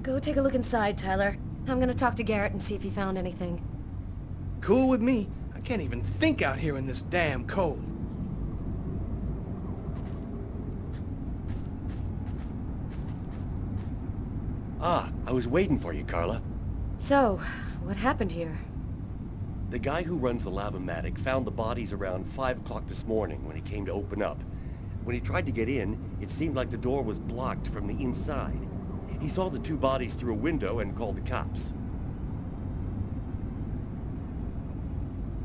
Go take a look inside, Tyler. I'm gonna talk to Garrett and see if he found anything. Cool with me. I can't even think out here in this damn cold. Ah, I was waiting for you, Carla. So, what happened here? The guy who runs the Lavomatic found the bodies around 5 o'clock this morning when he came to open up. When he tried to get in, it seemed like the door was blocked from the inside. He saw the 2 bodies through a window and called the cops.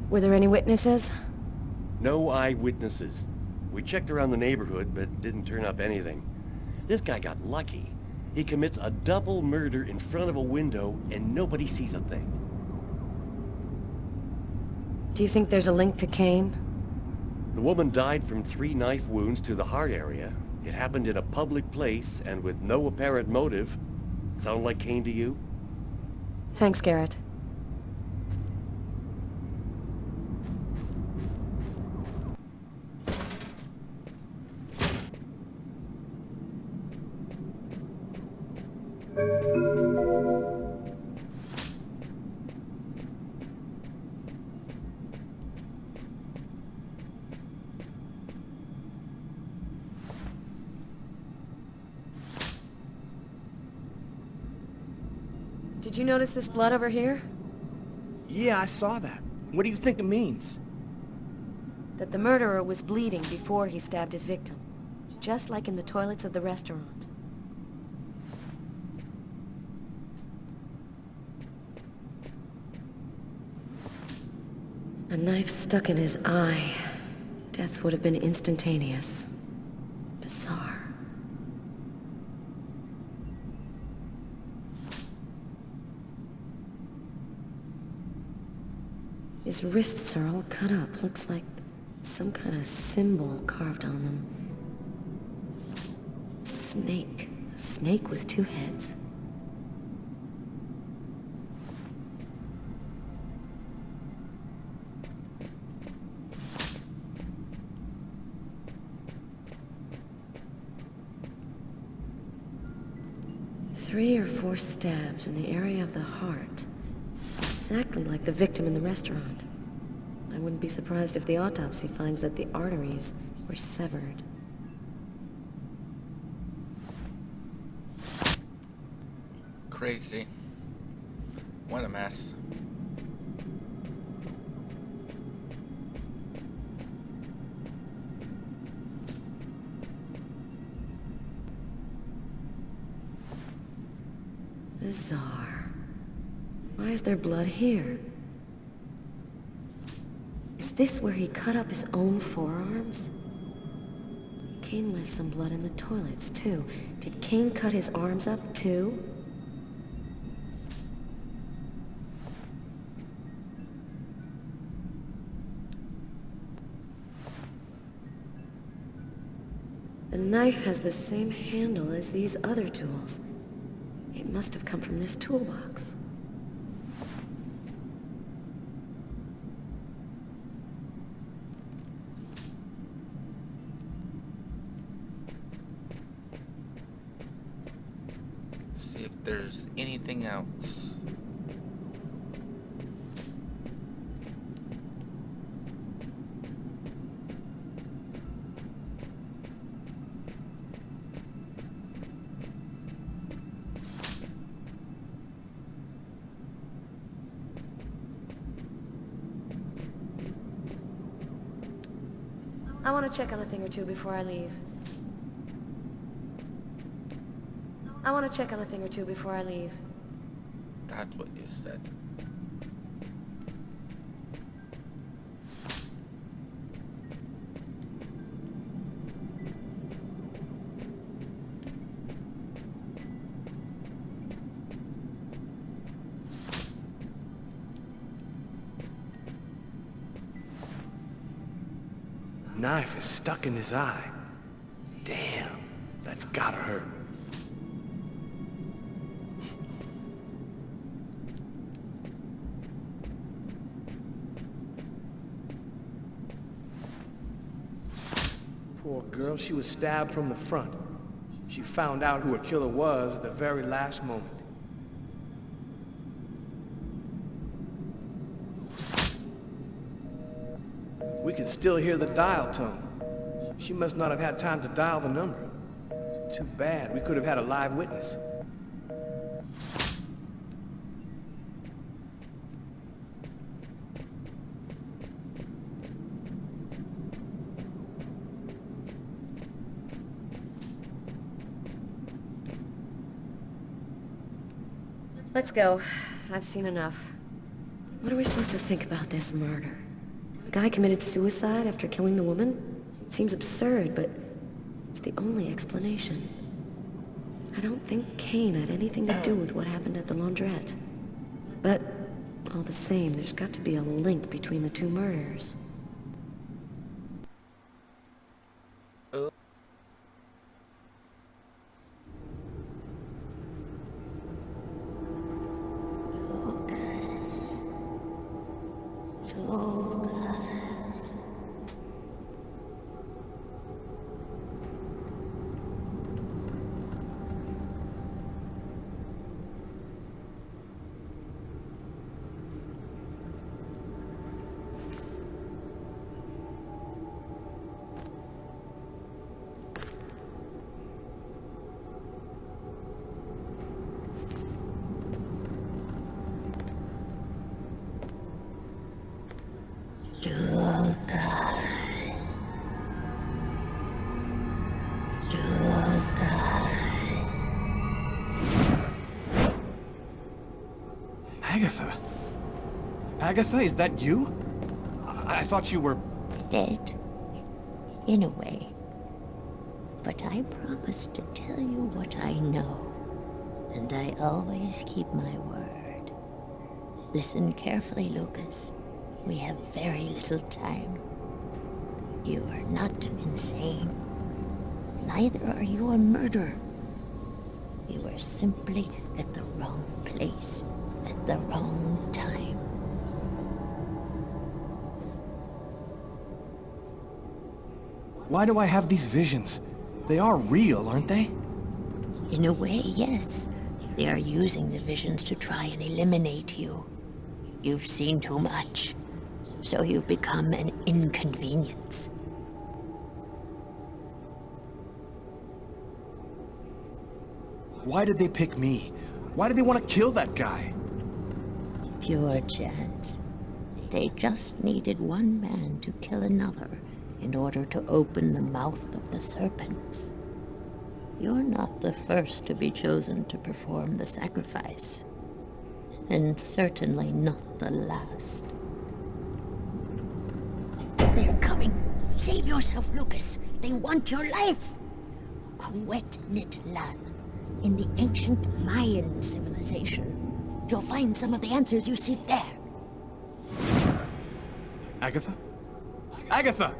Were there any witnesses? No eyewitnesses. We checked around the neighborhood, but didn't turn up anything. This guy got lucky. He commits a double murder in front of a window and nobody sees a thing. Do you think there's a link to Kane? The woman died from 3 knife wounds to the heart area. It happened in a public place and with no apparent motive. Sound like Kane to you? Thanks, Garrett. Did you notice this blood over here? Yeah, I saw that. What do you think it means? That the murderer was bleeding before he stabbed his victim. Just like in the toilets of the restaurant. A knife stuck in his eye. Death would have been instantaneous. Bizarre. His wrists are all cut up. Looks like some kind of symbol carved on them. Snake. A snake with 2 heads. Three or 4 stabs in the area of the heart. Exactly like the victim in the restaurant. I wouldn't be surprised if the autopsy finds that the arteries were severed. Crazy. What a mess. Bizarre. Why is there blood here? Is this where he cut up his own forearms? Kane left some blood in the toilets, too. Did Kane cut his arms up, too? The knife has the same handle as these other tools. It must have come from this toolbox. See if there's anything else. I want to check on a thing or two before I leave. I want to check on a thing or two before I leave. That's what you said. Knife is stuck in his eye. Damn, that's gotta hurt. Poor girl, she was stabbed from the front. She found out who her killer was at the very last moment. could still hear the dial tone. She must not have had time to dial the number. Too bad. We could have had a live witness. Let's go. I've seen enough. What are we supposed to think about this murder? The guy committed suicide after killing the woman? It seems absurd, but it's the only explanation. I don't think Kane had anything to do with what happened at the laundrette. But, all the same, there's got to be a link between the two murders. Agatha? Agatha, is that you? I thought you were... Dead. In a way. But I promised to tell you what I know. And I always keep my word. Listen carefully, Lucas. We have very little time. You are not insane. Neither are you a murderer. You are simply at the wrong place at the wrong time. Why do I have these visions? They are real, aren't they? In a way, yes. They are using the visions to try and eliminate you. You've seen too much, so you've become an inconvenience. Why did they pick me? Why did they want to kill that guy? Pure chance. They just needed one man to kill another in order to open the mouth of the serpents. You're not the first to be chosen to perform the sacrifice. And certainly not the last. They're coming. Save yourself, Lucas. They want your life. Kuwait Nitlan, in the ancient Mayan civilization. You'll find some of the answers you seek there. Agatha? Agatha!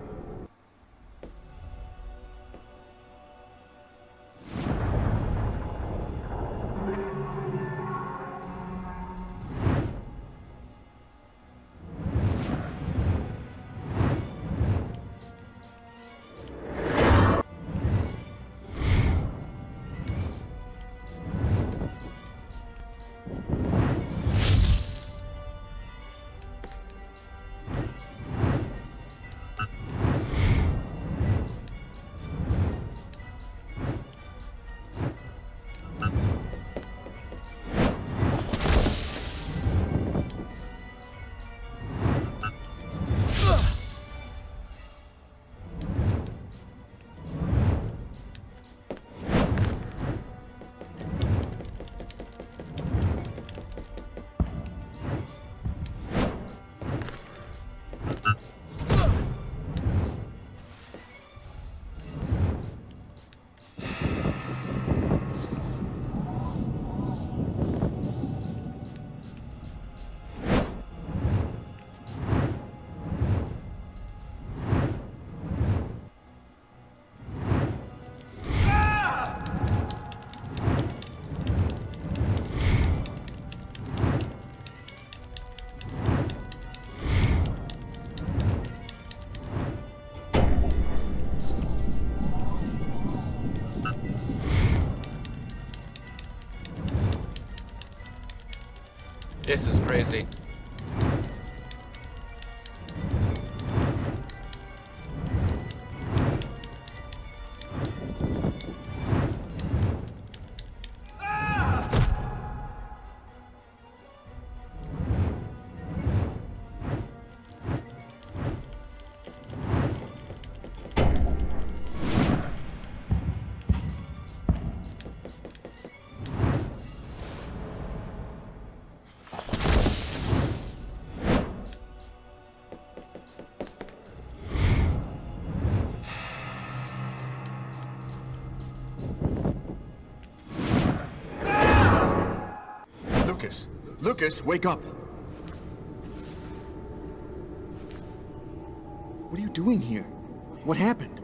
This is crazy. Lucas, wake up! What are you doing here? What happened?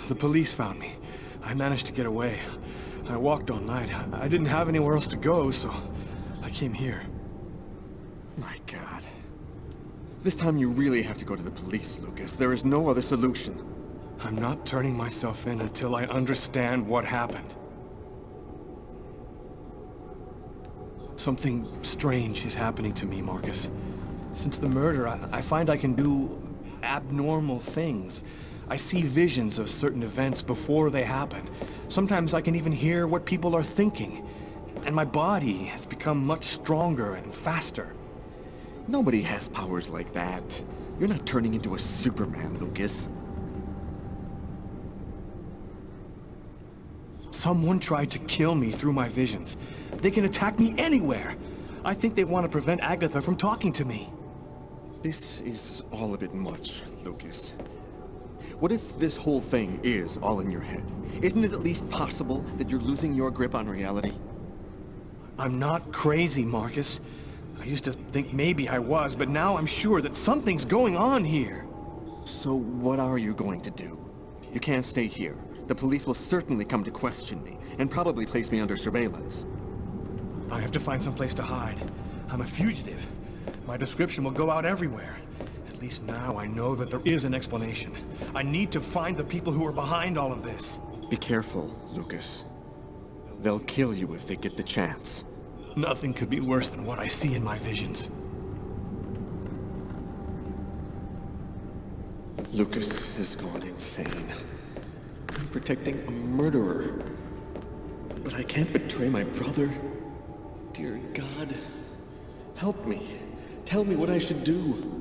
The police found me. I managed to get away. I walked all night. I didn't have anywhere else to go, so I came here. My God. This time you really have to go to the police, Lucas. There is no other solution. I'm not turning myself in until I understand what happened. Something strange is happening to me, Marcus. Since the murder, I find I can do abnormal things. I see visions of certain events before they happen. Sometimes I can even hear what people are thinking. And my body has become much stronger and faster. Nobody has powers like that. You're not turning into a Superman, Lucas. Someone tried to kill me through my visions. They can attack me anywhere. I think they want to prevent Agatha from talking to me. This is all a bit much, Lucas. What if this whole thing is all in your head? Isn't it at least possible that you're losing your grip on reality? I'm not crazy, Marcus. I used to think maybe I was, but now I'm sure that something's going on here. So what are you going to do? You can't stay here. The police will certainly come to question me, and probably place me under surveillance. I have to find some place to hide. I'm a fugitive. My description will go out everywhere. At least now I know that there is an explanation. I need to find the people who are behind all of this. Be careful, Lucas. They'll kill you if they get the chance. Nothing could be worse than what I see in my visions. Lucas has gone insane. I'm protecting a murderer. But I can't betray my brother. Dear God, help me. Tell me what I should do.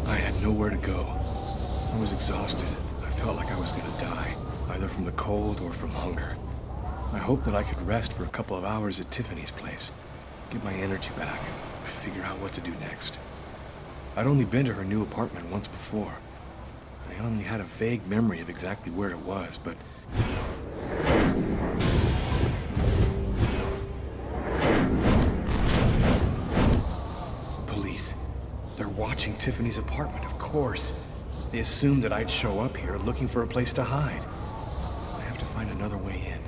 I had nowhere to go. I was exhausted. I felt like I was gonna die, either from the cold or from hunger. I hoped that I could rest for a couple of hours at Tiffany's place, get my energy back, and figure out what to do next. I'd only been to her new apartment once before. I only had a vague memory of exactly where it was, but... The police. They're watching Tiffany's apartment, of course. They assumed that I'd show up here looking for a place to hide. I have to find another way in.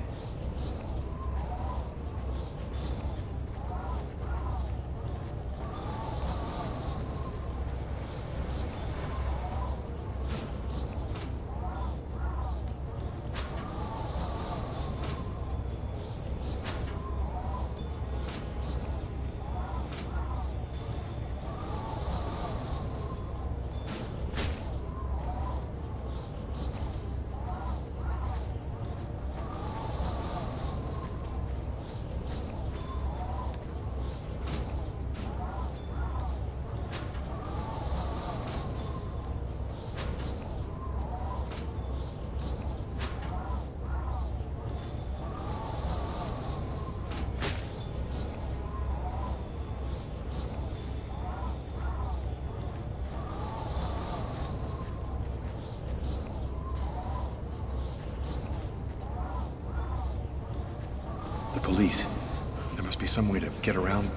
The police. There must be some way to get around.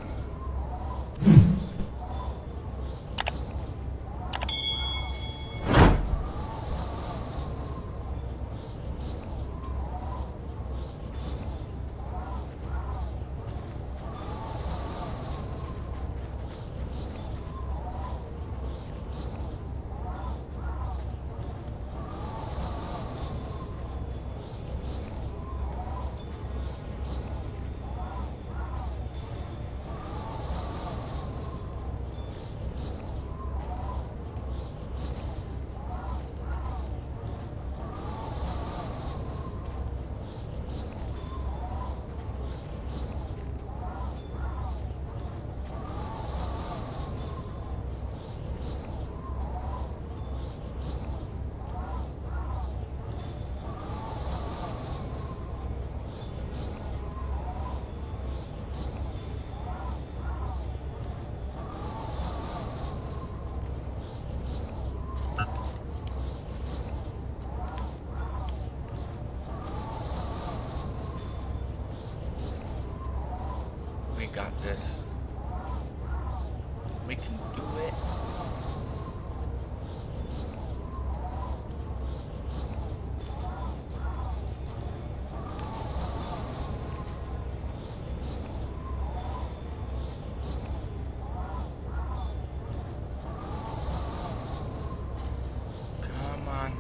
this. We can do it. Come on.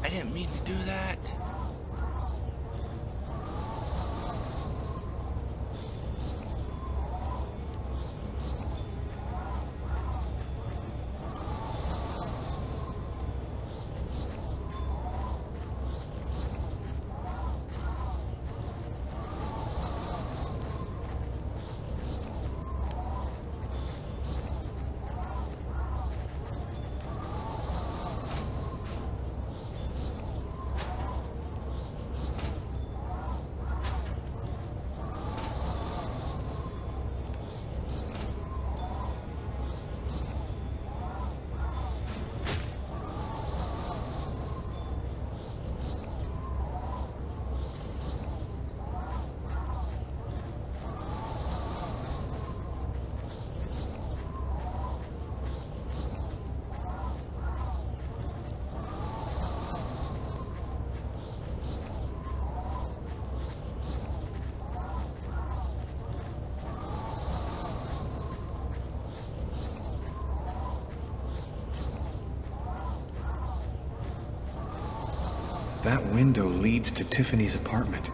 I didn't mean to do that. That window leads to Tiffany's apartment.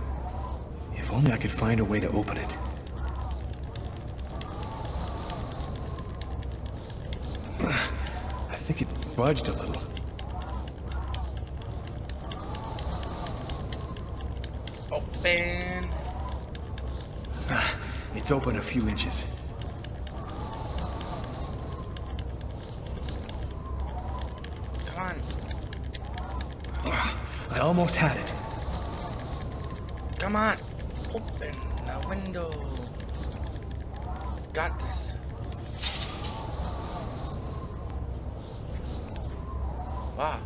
If only I could find a way to open it. I think it budged a little. Open. It's open a few inches. Come on. I almost had it. Come on. Open the window. Got this. Wow.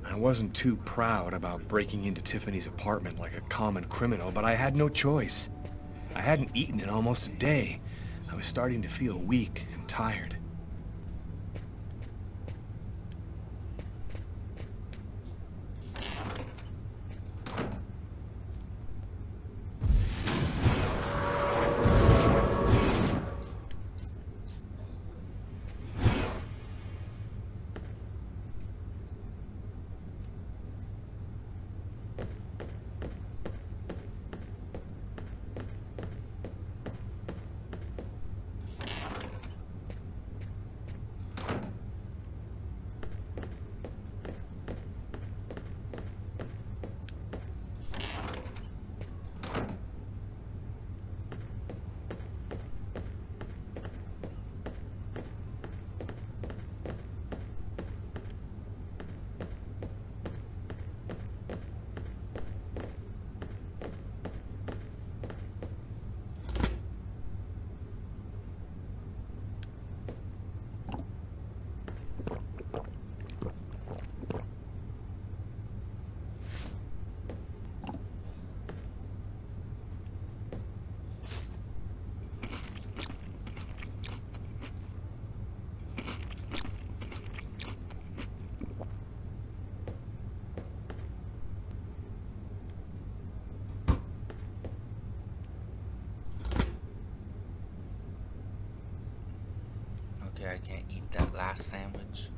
I wasn't too proud about breaking into Tiffany's apartment like a common criminal, but I had no choice. I hadn't eaten in almost a day. I was starting to feel weak and tired. Okay, I can't eat that last sandwich.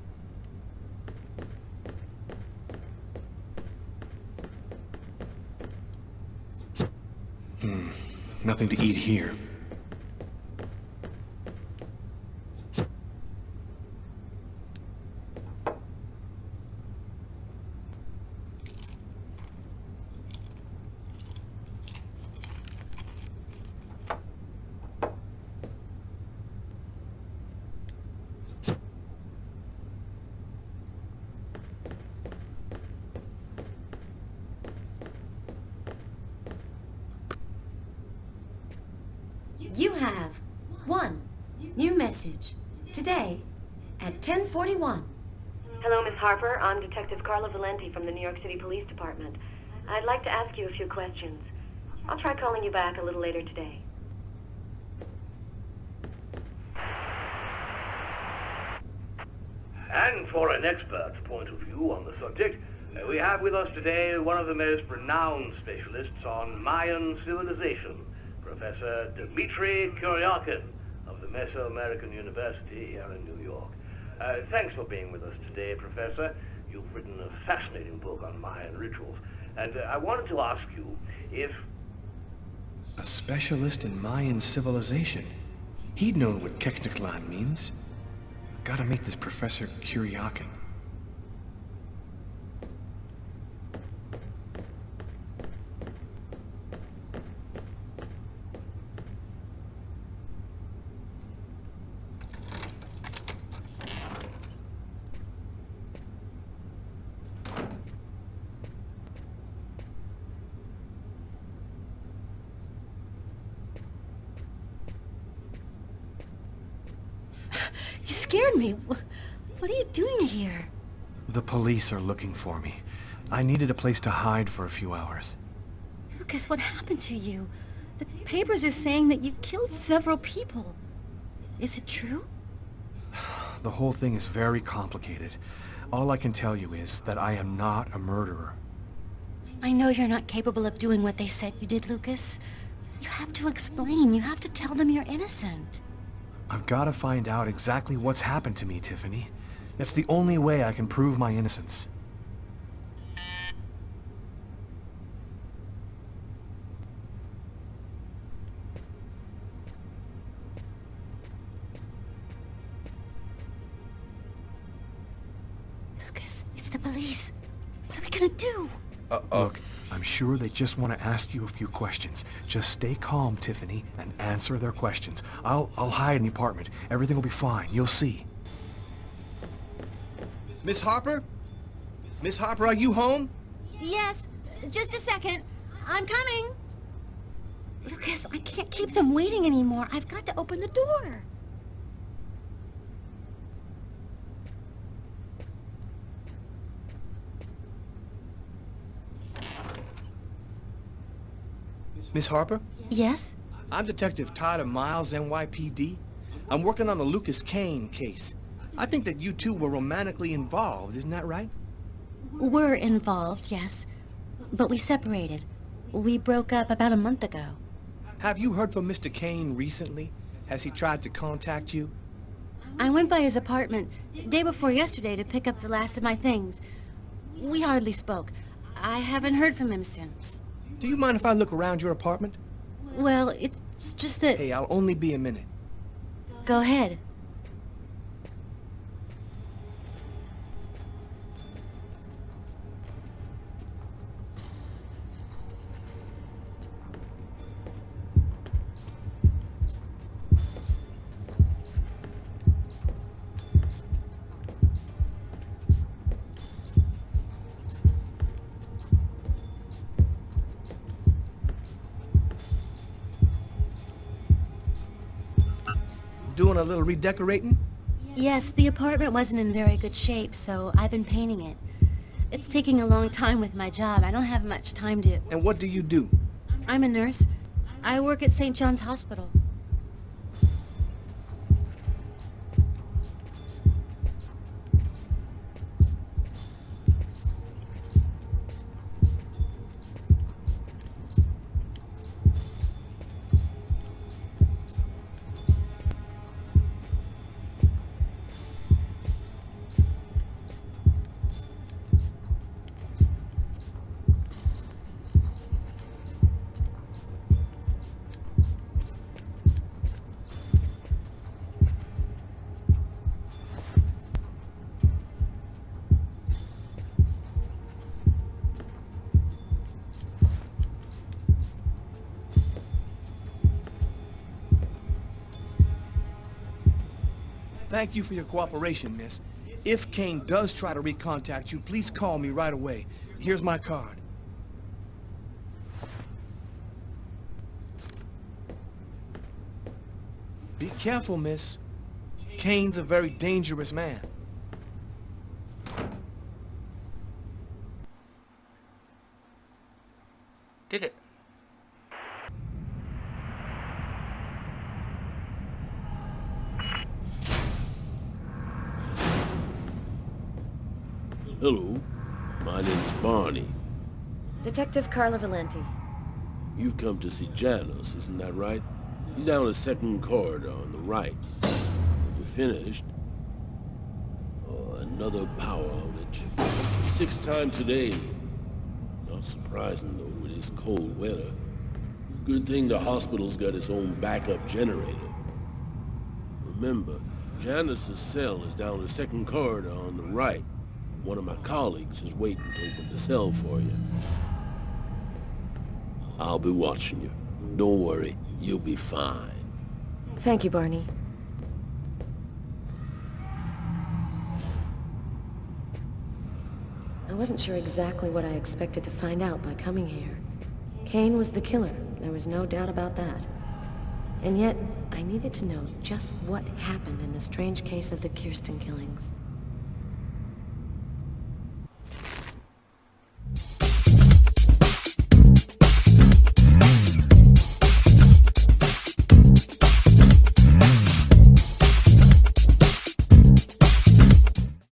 Nothing to eat here. You have 1 new message today at 10:41. Hello, Miss Harper. I'm Detective Carla Valenti from the New York City Police Department. I'd like to ask you a few questions. I'll try calling you back a little later today. And for an expert's point of view on the subject, we have with us today one of the most renowned specialists on Mayan civilization, Professor Dmitry Kuryakin of the Mesoamerican University here in New York. Thanks for being with us today, Professor. You've written a fascinating book on Mayan rituals, and I wanted to ask you if... A specialist in Mayan civilization. He'd known what Kekniklan means. Gotta meet this Professor Kuryakin. You scared me. What are you doing here? The police are looking for me. I needed a place to hide for a few hours. Lucas, what happened to you? The papers are saying that you killed several people. Is it true? The whole thing is very complicated. All I can tell you is that I am not a murderer. I know you're not capable of doing what they said you did, Lucas. You have to explain. You have to tell them you're innocent. I've got to find out exactly what's happened to me, Tiffany. That's the only way I can prove my innocence. Lucas, it's the police. What are we gonna do? Look, I'm sure they just want to ask you a few questions. Just stay calm, Tiffany, and answer their questions. I'll hide in the apartment. Everything will be fine. You'll see. Miss Harper? Miss Harper, are you home? Yes, just a second. I'm coming. Lucas, I can't keep them waiting anymore. I've got to open the door. Miss Harper? Yes? I'm Detective Todd of Miles, NYPD. I'm working on the Lucas Kane case. I think that you two were romantically involved, isn't that right? We're involved, yes. But we separated. We broke up about a month ago. Have you heard from Mr. Kane recently? Has he tried to contact you? I went by his apartment day before yesterday to pick up the last of my things. We hardly spoke. I haven't heard from him since. Do you mind if I look around your apartment? Well, it's just that... Hey, I'll only be a minute. Go ahead. Doing a little redecorating? Yes, the apartment wasn't in very good shape, so I've been painting it. It's taking a long time with my job. I don't have much time to... And what do you do? I'm a nurse. I work at St. John's Hospital. Thank you for your cooperation, miss. If Kane does try to recontact you, please call me right away. Here's my card. Be careful, miss. Kane's a very dangerous man. Did it? Hello, my name's Barney. Detective Carla Valenti. You've come to see Janus, isn't that right? He's down the second corridor on the right. You finished? Oh, another power outage. It's the sixth time today. Not surprising, though, with this cold weather. Good thing the hospital's got its own backup generator. Remember, Janus's cell is down the second corridor on the right. One of my colleagues is waiting to open the cell for you. I'll be watching you. Don't worry, you'll be fine. Thank you, Barney. I wasn't sure exactly what I expected to find out by coming here. Kane was the killer, there was no doubt about that. And yet, I needed to know just what happened in the strange case of the Kirsten killings.